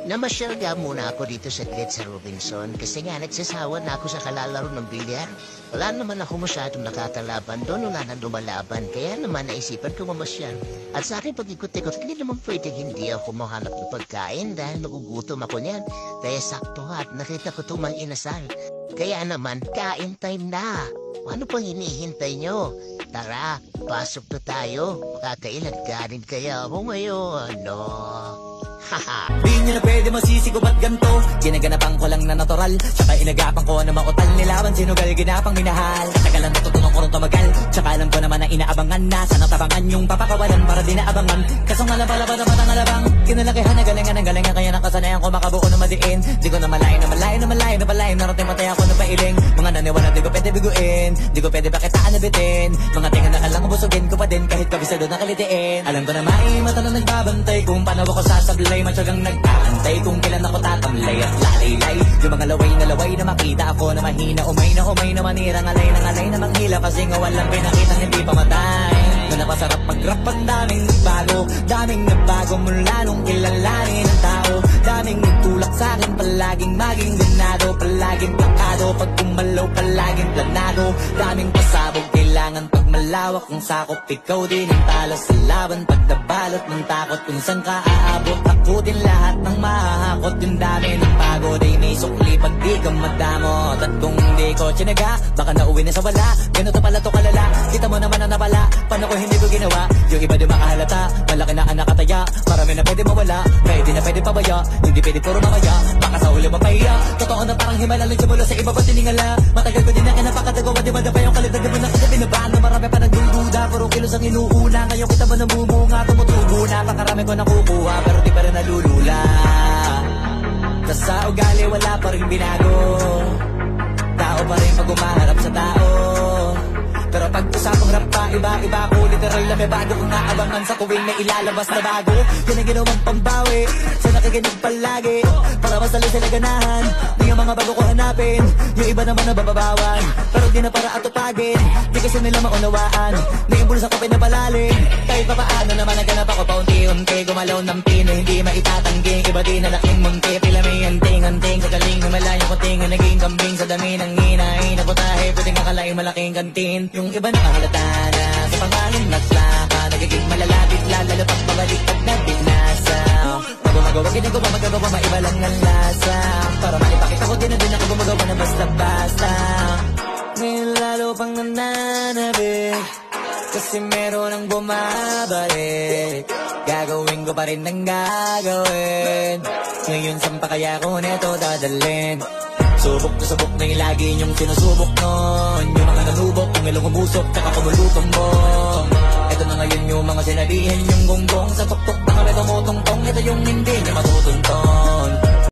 Namasyal nga muna ako dito sa Robinson kasi nga nagsasawa na ako sa kalalaro ng bilyar. Wala naman ako masyadong nakakalaban doon, wala nang lumalaban. Kaya naman naisipan ko mamasyal. At sa akin pag-ikot-ikot, hindi naman pwedeng hindi ako mahanap ng pagkain dahil nagugutom ako niyan. Kaya sakto at nakita ko itong mga inasal. Kaya naman, kain time na. Ano pang hinihintay nyo? Tara, pasok na tayo. Makakailan ganin kaya ako ngayon, no? Di nyo na pwede masisi ko ba't ganto. Ginaganapan ko lang na natural, tsaka inagapan ko na mautal. Nilaban sinugal, ginapang minahal. Katagalan natutunan ko rin tumagal, tsaka alam ko naman na inaabangan na. Sana tabangan yung papakawalan para di naabangan. Kasong alabalaban naman ang alabang kinalakihan na galingan ang galingan. Kaya nakasanayan ko makabuo na madiin. Di ko na malayo na malayo na malayo na malayo. Narating matay ako na pailing. Mga naniwala di ko pwede biguin, di ko pwede pakitaan na bitin. Mga tinga na kalang busugin ko pa din kahit kabisado na kalitiin. Alam ko na mata na nagbabantay kung paano ako sasablay. Matyagang nag-aantay kung kailan ako tatamlay at lalaylay. Yung mga laway na makita ako na mahina. Umay na manira, ngalay na manghila. Kasi nga walang pinakitang hindi pamatay. Na napasarap mag-rap ang daming nagbago mula nung kilalanin ang tao. Daming nagtulak sa'kin, palaging maging ganado. Palaging plakado, pag kumalaw palaging planado. Daming pasabog, kailangan pag malawak ang sakop. Ikaw din ang talo sa laban, pag nabalot ng takot. Kung saan ka aabot, ako din lahat ng mahahakot. Yung dami ng pagod ay may sukli pag di ka madamot. At kung hindi ko tsinaga, baka nauwi na sa wala. Ganito pala to kalala, kita mo naman na napala. Paano ko hindi ko ginawa, yung iba di makahalata. Malaki na ang nakataya, marami na pwede mawala. Pwede na pwede pabaya, hindi pwede puro makaya. Baka sa huli mapahiya, totoo na parang himala. Lang mula sa iba ba tiningala. Matagal ko din na kinapakatagawa, di ba na pa yung kalidad. Di ba na kasi binabahan na marami pa nagdududa. Puro kilos ang inuuna, ngayon kita ba nabumunga. Tumutubo na, pakarami ko nakukuha. Pero di pa rin nalulula. Tas sa ugali wala pa rin binago. Tao pa rin pag umaharap sa tao. Pero pag usapang rap pa, iba ko. Literal na may bago kong naabangan sa tuwing may ilalabas na bago. Yan ang ginawang pambawi sa nakikinig palagi. Para masali sila ganahan, di ang mga bago ko hanapin. Yung iba naman nabababawan, pero di na para atupagin. Di kasi nila maunawaan, di yung bulsa ko pinapalalim. Kahit pa paano naman naganap ako paunti-unti. Gumalaw ng pino, hindi maitatanggi. Iba di na laking munti, pila may anting-anting. Sa galing na malayong kuting, naging kambing sa dami ng hinahin. Naputahe, pwedeng akalaing malaking kantin. Yung iba nakahalata na sa pangangin naslaka. Nagiging malalapit lalo pag pabalik at nabinasa. Gumagawa, ginagawa, magagawa, maiba lang ang lasa. Para maipakita ko din na din ako gumagawa na basta-basta. Ngayon lalo pang nananabik, kasi meron ang bumabalik. Gagawin ko pa rin ang gagawin. Ngayon saan pa kaya ko neto dadalhin? Subok na yung lagi niyong sinusubok nun. Yung mga nanubok, kung ilong umusok, tsaka kumulutong mo. Ito na ngayon yung mga sinabihin yung gonggong. Sa tuktok na kami tumutungtong, ito yung hindi